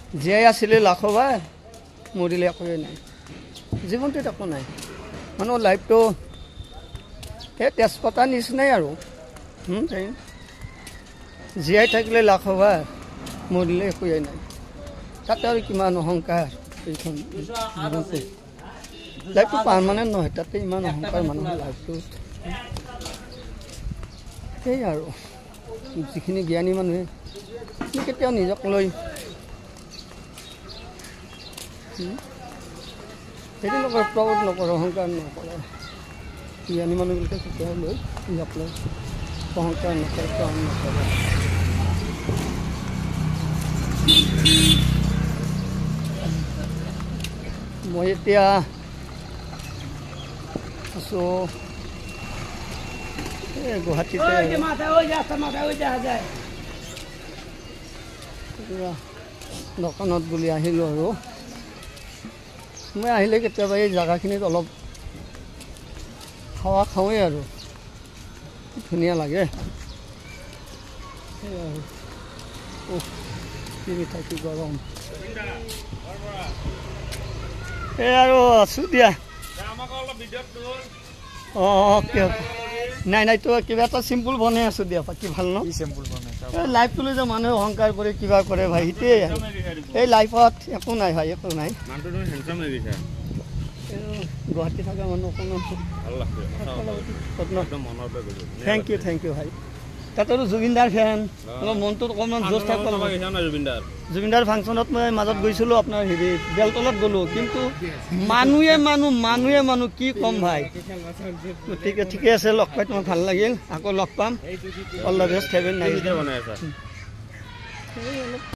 জীয়াই আছিলে লাখবাৰ মৰিলে একোৱে নাই জীৱনটোত একো নাই মানুহৰ লাইফটো এই তেজপাতা নিচিনাই আৰু জীয়াই থাকিলে লাখবাৰ মৰিলে একোৱে নাই তাতে আৰু কিমান অহংকাৰ এইখন জীৱনটো লাইফটো পাৰ্মানেণ্ট নহয় তাতে ইমান অহংকাৰ মানুহৰ লাইফটোত সেই আৰু যিখিনি জ্ঞানী মানুহে কেতিয়াও নিজক লৈ সেইটো নকৰে প্ৰবোধ নকৰে অহংকাৰ নকৰে জ্ঞানী মানুহবিলাকে কেতিয়াও লৈ নিজক লৈ অহংকাৰ নকৰে প্ৰমাণ নকৰে মই এতিয়া আছোঁ গুৱাহাটীতে দোকানত বুলি আহিলোঁ আৰু মই আহিলে কেতিয়াবা এই জেগাখিনিত অলপ খাৱা খাওঁৱেই আৰু ধুনীয়া লাগে সেই আৰু কি মিঠাই কি গৰম এই আৰু আছোঁ দিয়া অ'কে নাই নাই তো কিবা এটা চিম্পুল বনাই আছোঁ দিয়া বাকী ভাল ন লাইফটো লৈ যে মানুহে অহংকাৰ কৰি কিবা কৰে ভাই সেইটোৱে এই লাইফত একো নাই ভাই একো নাই গুৱাহাটী থকা মানুহ অকণমান থেংক ইউ ভাই তাতেতো জুবিনদাৰ ফেন অলপ মনটোত অকণমান জোচ থাকিব জুবিনদাৰ ফাংচনত মই মাজত গৈছিলোঁ আপোনাৰ হেৰি বেলতলত গ'লোঁ কিন্তু মানুহে মানুহ কি ক'ম ভাই গতিকে ঠিকে আছে লগ পাই তোমাৰ ভাল লাগিল আকৌ লগ পাম all the best have a nice day